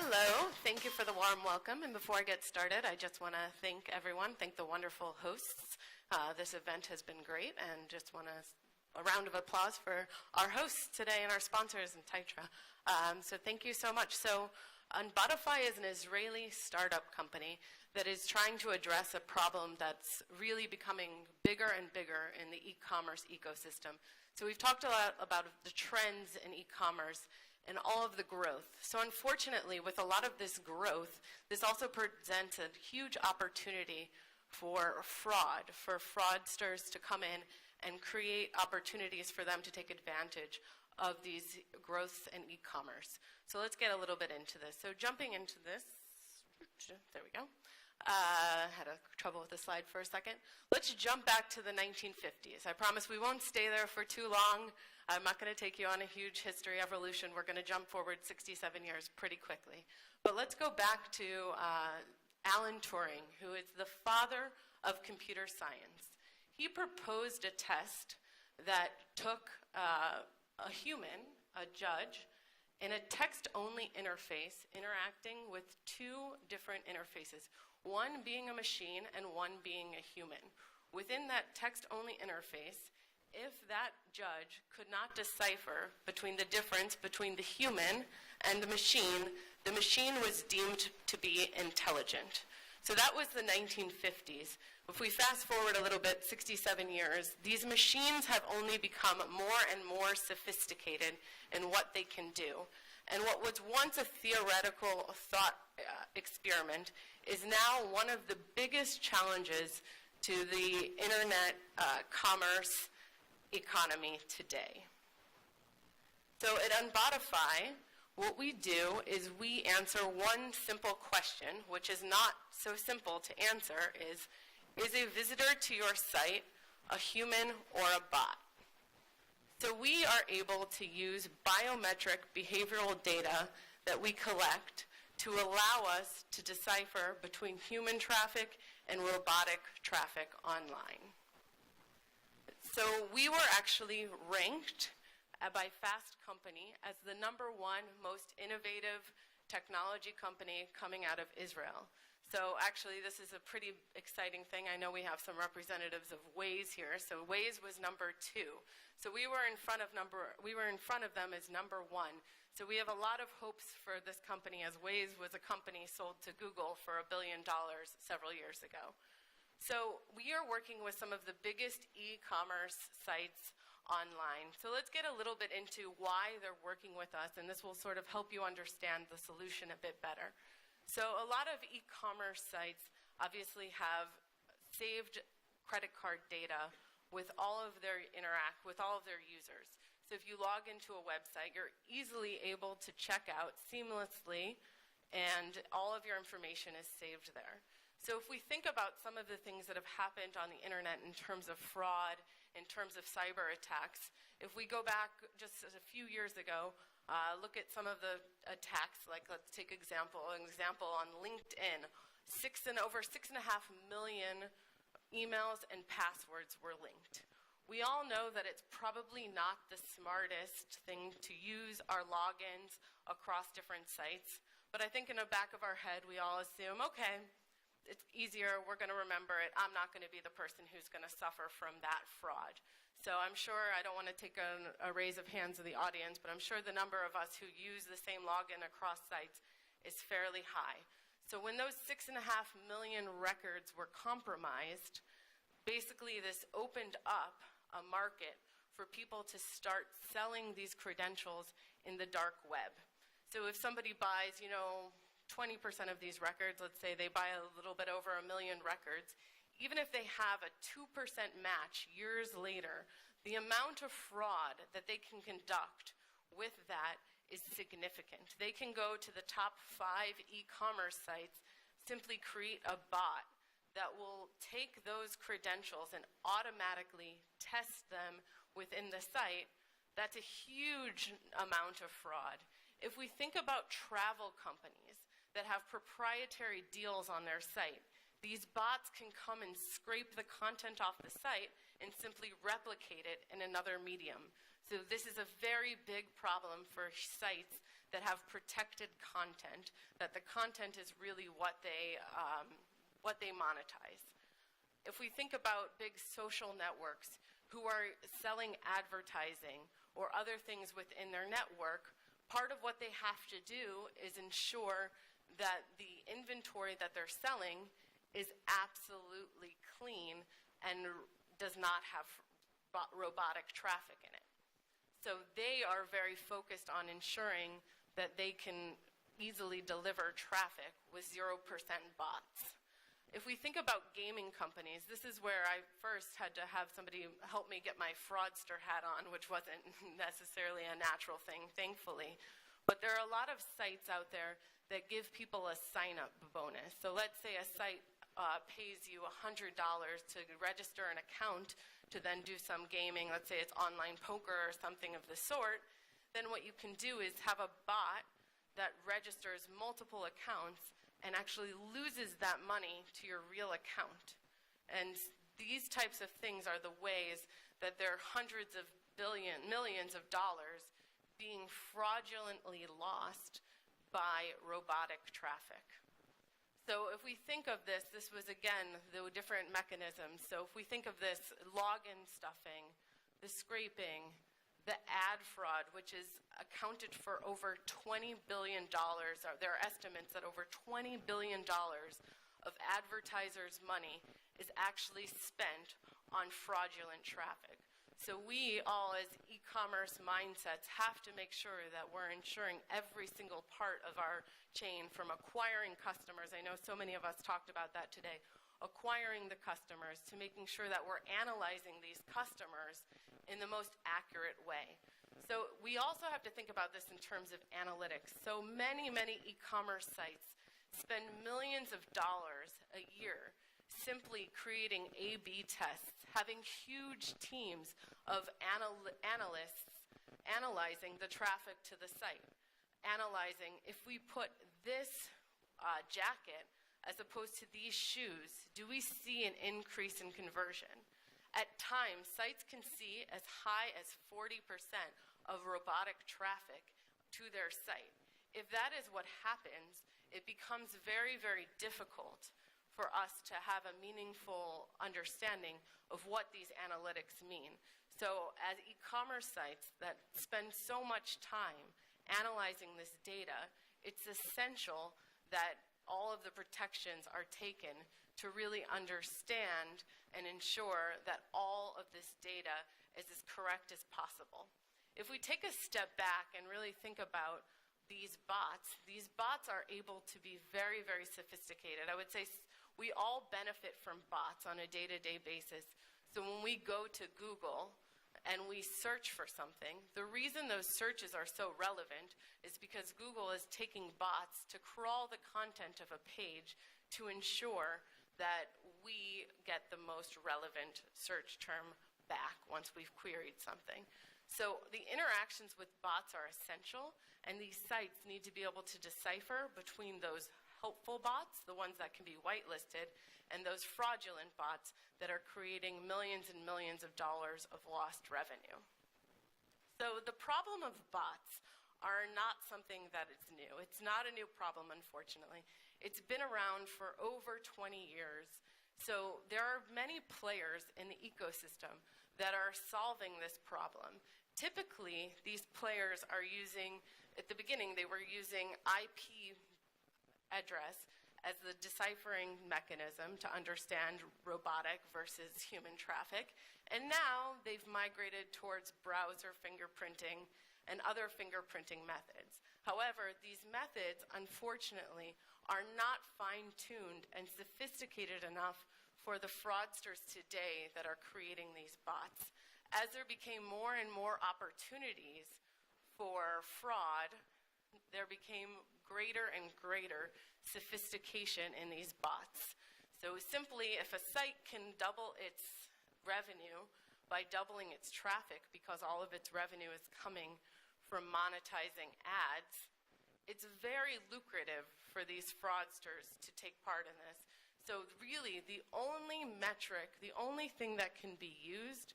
Hello, thank you for the warm welcome. And before I get started, I just want to thank everyone, thank the wonderful hosts. This event has been great, and just want a round of applause for our hosts today and our sponsors in TaiwanTrade. So thank you so much. So Unbotify is an Israeli startup company that is trying to address a problem that's really becoming bigger and bigger in the e-commerce ecosystem. So we've talked a lot about the trends in e-commerce and all of the growth. So unfortunately, with a lot of this growth, this also presents a huge opportunity for fraud, for fraudsters to come in and create opportunities for them to take advantage of these growths in e-commerce. So let's get a little bit into this. So jumping into this, there we go. Had trouble with the slide for a second. Let's jump back to the 1950s. I promise we won't stay there for too long. I'm not going to take you on a huge history evolution. We're going to jump forward 67 years pretty quickly. But let's go back to Alan Turing, who is the father of computer science. He proposed a test that took a human, a judge, in a text-only interface interacting with two different interfaces, one being a machine and one being a human. Within that text-only interface, if that judge could not decipher between the difference between the human and the machine was deemed to be intelligent. So that was the 1950s. If we fast forward a little bit, 67 years, these machines have only become more and more sophisticated in what they can do. And what was once a theoretical thought experiment is now one of the biggest challenges to the internet commerce economy today. So at Unbotify, what we do is we answer one simple question, which is not so simple to answer, is a visitor to your site a human or a bot? So we are able to use biometric behavioral data that we collect to allow us to decipher between human traffic and robotic traffic online. So we were actually ranked by Fast Company as the #1 most innovative technology company coming out of Israel. So actually, this is a pretty exciting thing. I know we have some representatives of Waze here. So Waze was #2. So we were in front of them as #1. So we have a lot of hopes for this company, as Waze was a company sold to Google for $1 billion several years ago. So we are working with some of the biggest e-commerce sites online. So let's get a little bit into why they're working with us, and this will sort of help you understand the solution a bit better. So a lot of e-commerce sites obviously have saved credit card data with all of their users. So if you log into a website, you're easily able to check out seamlessly, and all of your information is saved there. So if we think about some of the things that have happened on the internet in terms of fraud, in terms of cyber attacks, if we go back just a few years ago, look at some of the attacks, like let's take an example on LinkedIn. Over 6.5 million emails and passwords were linked. We all know that it's probably not the smartest thing to use our logins across different sites, but I think in the back of our head we all assume, okay, it's easier, we're going to remember it, I'm not going to be the person who's going to suffer from that fraud. So I'm sure, I don't want to take a raise of hands of the audience, but I'm sure the number of us who use the same login across sites is fairly high. So when those 6.5 million records were compromised, basically this opened up a market for people to start selling these credentials in the dark web. So if somebody buys, 20% of these records, let's say they buy a little bit over 1 million records, even if they have a 2% match years later, the amount of fraud that they can conduct with that is significant. They can go to the top 5 e-commerce sites, simply create a bot that will take those credentials and automatically test them within the site. That's a huge amount of fraud. If we think about travel companies that have proprietary deals on their site, these bots can come and scrape the content off the site and simply replicate it in another medium. So this is a very big problem for sites that have protected content, that the content is really what they monetize. If we think about big social networks who are selling advertising or other things within their network, part of what they have to do is ensure that the inventory that they're selling is absolutely clean and does not have robotic traffic in it. So they are very focused on ensuring that they can easily deliver traffic with 0% bots. If we think about gaming companies, this is where I first had to have somebody help me get my fraudster hat on, which wasn't necessarily a natural thing, thankfully. But there are a lot of sites out there that give people a sign-up bonus. So let's say a site pays you $100 to register an account to then do some gaming. Let's say it's online poker or something of the sort. Then what you can do is have a bot that registers multiple accounts and actually loses that money to your real account. And these types of things are the ways that there are hundreds of millions of dollars being fraudulently lost by robotic traffic. So if we think of this was again the different mechanisms. So if we think of this login stuffing, the scraping, the ad fraud, which is accounted for over $20 billion. There are estimates that over $20 billion of advertisers' money is actually spent on fraudulent traffic. So we all, as e-commerce mindsets, have to make sure that we're ensuring every single part of our chain, from acquiring customers. I know so many of us talked about that today. Acquiring the customers, to making sure that we're analyzing these customers in the most accurate way. So we also have to think about this in terms of analytics. So many e-commerce sites spend millions of dollars a year simply creating A/B tests, having huge teams of analysts analyzing the traffic to the site, analyzing if we put this jacket as opposed to these shoes, do we see an increase in conversion? At times, sites can see as high as 40% of robotic traffic to their site. If that is what happens, it becomes very, very difficult for us to have a meaningful understanding of what these analytics mean. So as e-commerce sites that spend so much time analyzing this data, it's essential that all of the protections are taken to really understand and ensure that all of this data is as correct as possible. If we take a step back and really think about these bots are able to be very, very sophisticated. I would say we all benefit from bots on a day-to-day basis. So when we go to Google and we search for something, the reason those searches are so relevant is because Google is taking bots to crawl the content of a page to ensure that we get the most relevant search term back once we've queried something. So the interactions with bots are essential, and these sites need to be able to decipher between those helpful bots, the ones that can be whitelisted, and those fraudulent bots that are creating millions and millions of dollars of lost revenue. So the problem of bots are not something that is new. It's not a new problem, unfortunately. It's been around for over 20 years. So there are many players in the ecosystem that are solving this problem. Typically, these players are using, at the beginning, they were using IP address as the deciphering mechanism to understand robotic versus human traffic. And now they've migrated towards browser fingerprinting and other fingerprinting methods. However, these methods, unfortunately, are not fine-tuned and sophisticated enough for the fraudsters today that are creating these bots. As there became more and more opportunities for fraud, there became greater and greater sophistication in these bots. So simply, if a site can double its revenue by doubling its traffic because all of its revenue is coming from monetizing ads, it's very lucrative for these fraudsters to take part in this. So really, the only metric, the only thing that can be used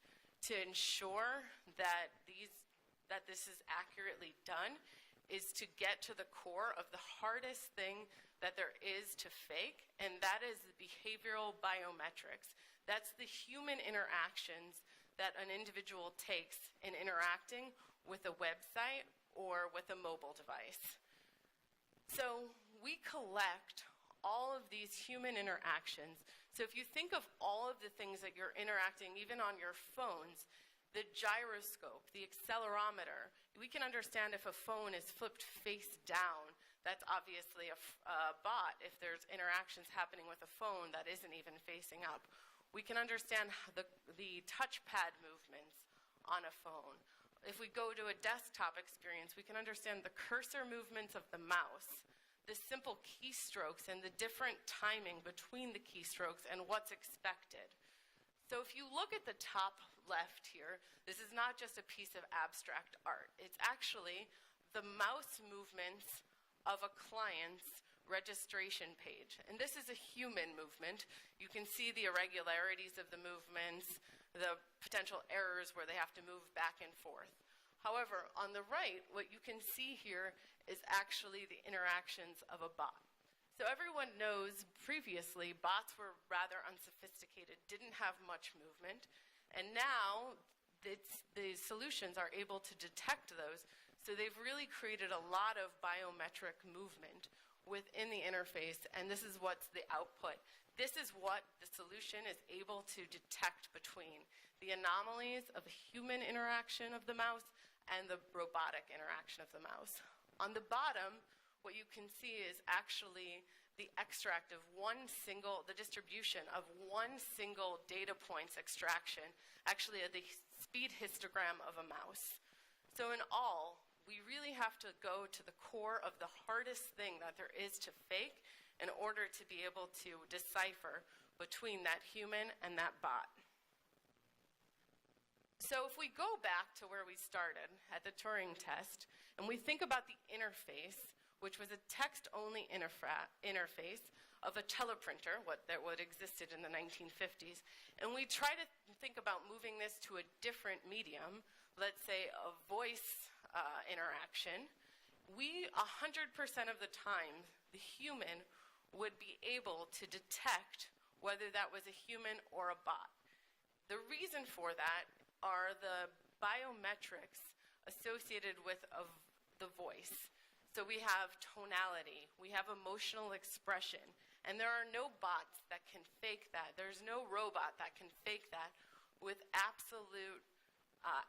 to ensure that this is accurately done is to get to the core of the hardest thing that there is to fake, and that is the behavioral biometrics. That's the human interactions that an individual takes in interacting with a website or with a mobile device. So we collect all of these human interactions. So if you think of all of the things that you're interacting, even on your phones, the gyroscope, the accelerometer, we can understand if a phone is flipped face down, that's obviously a bot if there's interactions happening with a phone that isn't even facing up. We can understand the touchpad movements on a phone. If we go to a desktop experience, we can understand the cursor movements of the mouse, the simple keystrokes and the different timing between the keystrokes and what's expected. So if you look at the top left here, this is not just a piece of abstract art. It's actually the mouse movements of a client's registration page. And this is a human movement. You can see the irregularities of the movements, the potential errors where they have to move back and forth. However, on the right, what you can see here is actually the interactions of a bot. So everyone knows previously bots were rather unsophisticated, didn't have much movement, and now the solutions are able to detect those. So they've really created a lot of biometric movement within the interface, and this is what's the output. This is what the solution is able to detect between the anomalies of human interaction of the mouse and the robotic interaction of the mouse. On the bottom, what you can see is actually the extract of the distribution of one single data point's extraction, actually the speed histogram of a mouse. So in all, we really have to go to the core of the hardest thing that there is to fake in order to be able to decipher between that human and that bot. So if we go back to where we started at the Turing test, and we think about the interface, which was a text-only interface of a teleprinter, what existed in the 1950s, and we try to think about moving this to a different medium, let's say a voice interaction, 100% of the time, the human would be able to detect whether that was a human or a bot. The reason for that are the biometrics associated with the voice. So we have tonality, we have emotional expression, and there are no bots that can fake that. There's no robot that can fake that with absolute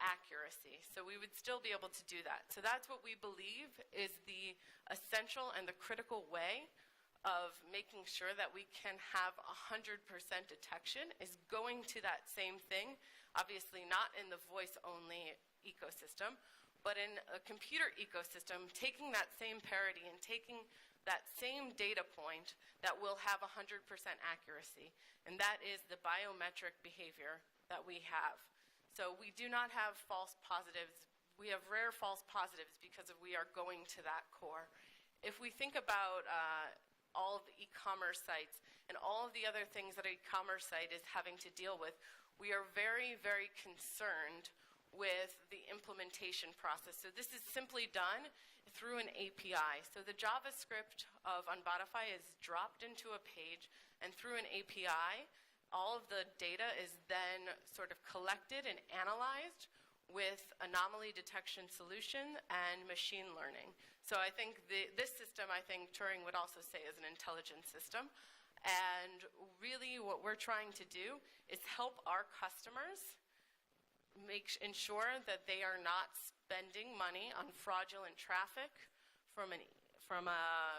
accuracy. So we would still be able to do that. So that's what we believe is the essential and the critical way of making sure that we can have 100% detection is going to that same thing, obviously not in the voice-only ecosystem, but in a computer ecosystem, taking that same parity and taking that same data point that will have 100% accuracy. And that is the biometric behavior that we have. So we do not have false positives. We have rare false positives because we are going to that core. If we think about all of the e-commerce sites and all of the other things that an e-commerce site is having to deal with, we are very, very concerned with the implementation process. So this is simply done through an API. So the JavaScript of Unbotify is dropped into a page, and through an API, all of the data is then sort of collected and analyzed with anomaly detection solution and machine learning. So I think this system, I think Turing would also say, is an intelligent system. And really what we're trying to do is help our customers ensure that they are not spending money on fraudulent traffic from an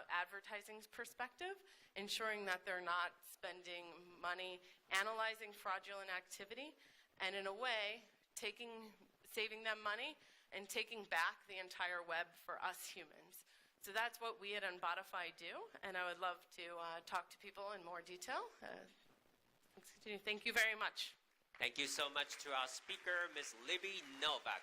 advertising perspective, ensuring that they're not spending money analyzing fraudulent activity, and in a way, saving them money and taking back the entire web for us humans. So that's what we at Unbotify do, and I would love to talk to people in more detail. Thank you very much. Thank you so much to our speaker, Ms. Libby Novack.